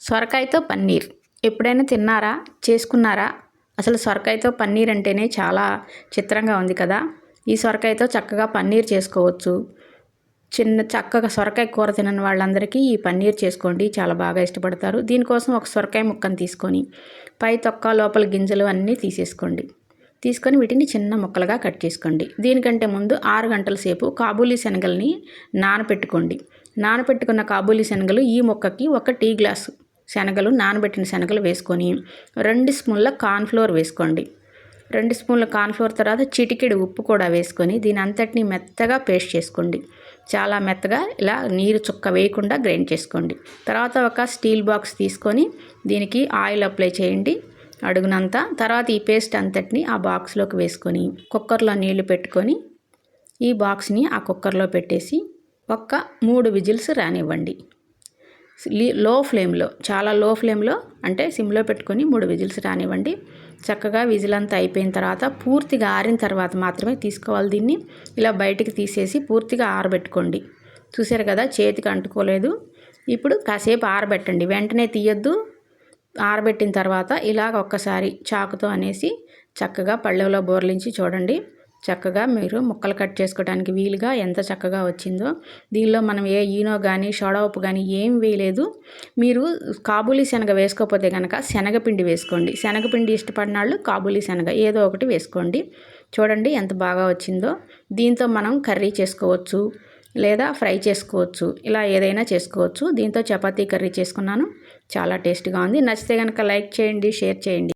సొరకాయతో పన్నీర్ ఎప్పుడైనా తిన్నారా? చేసుకున్నారా? అసలు సొరకాయతో పన్నీర్ అంటేనే చాలా చిత్రంగా ఉంది కదా! ఈ సొరకాయతో చక్కగా పన్నీర్ చేసుకోవచ్చు. చక్కగా సొరకాయ కూర తినని వాళ్ళందరికీ ఈ పన్నీర్ చేసుకోండి, చాలా బాగా ఇష్టపడతారు. దీనికోసం ఒక సొరకాయ ముక్కను తీసుకొని పై తొక్క లోపల గింజలు అన్నీ తీసేసుకోండి. తీసుకొని వీటిని చిన్న ముక్కలుగా కట్ చేసుకోండి. దీనికంటే ముందు 6 గంటల సేపు కాబూలీ శనగల్ని నానబెట్టుకోండి. నానబెట్టుకున్న కాబూలీ శనగలు ఈ ముక్కకి 1 టీ గ్లాసు శనగలు, నానబెట్టిన శనగలు వేసుకొని 2 స్పూన్ల కార్న్ఫ్లోర్ వేసుకోండి. 2 స్పూన్ల కార్న్ఫ్లోర్ తర్వాత చిటికెడు ఉప్పు కూడా వేసుకొని దీని అంతటిని మెత్తగా పేస్ట్ చేసుకోండి. చాలా మెత్తగా ఇలా నీరు చుక్క వేయకుండా గ్రైండ్ చేసుకోండి. తర్వాత ఒక స్టీల్ బాక్స్ తీసుకొని దీనికి ఆయిల్ అప్లై చేయండి అడుగునంతా. తర్వాత ఈ పేస్ట్ అంతటిని ఆ బాక్స్లోకి వేసుకొని కుక్కర్లో నీళ్లు పెట్టుకొని ఈ బాక్స్ని ఆ కుక్కర్లో పెట్టేసి 3 విజిల్స్ రానివ్వండి. లో ఫ్లేమ్లో, చాలా లో ఫ్లేమ్లో అంటే సిమ్లో పెట్టుకొని 3 విజిల్స్ రానివ్వండి. చక్కగా విజిల్ అంతా అయిపోయిన తర్వాత పూర్తిగా ఆరిన తర్వాత మాత్రమే తీసుకోవాలి. దీన్ని ఇలా బయటికి తీసేసి పూర్తిగా ఆరబెట్టుకోండి. చూసారు కదా, చేతికి అంటుకోలేదు. ఇప్పుడు కాసేపు ఆరబెట్టండి, వెంటనే తీయొద్దు. ఆరబెట్టిన తర్వాత ఇలాగ ఒక్కసారి చాకుతో అనేసి చక్కగా పళ్ళెంలో బోర్లించి చూడండి. చక్కగా మీరు ముక్కలు కట్ చేసుకోవడానికి వీలుగా ఎంత చక్కగా వచ్చిందో. దీనిలో మనం ఏ ఈనో కానీ సోడా ఉప్పు కానీ ఏం వేయలేదు. మీరు కాబూలీ శనగ వేసుకోకపోతే కనుక శనగపిండి వేసుకోండి. శనగపిండి ఇష్టపడిన వాళ్ళు కాబూలీ శనగ ఏదో ఒకటి వేసుకోండి. చూడండి ఎంత బాగా వచ్చిందో. దీంతో మనం కర్రీ చేసుకోవచ్చు లేదా ఫ్రై చేసుకోవచ్చు, ఇలా ఏదైనా చేసుకోవచ్చు. దీంతో చపాతీ కర్రీ చేసుకున్నాను, చాలా టేస్ట్గా ఉంది. నచ్చితే కనుక లైక్ చేయండి, షేర్ చేయండి.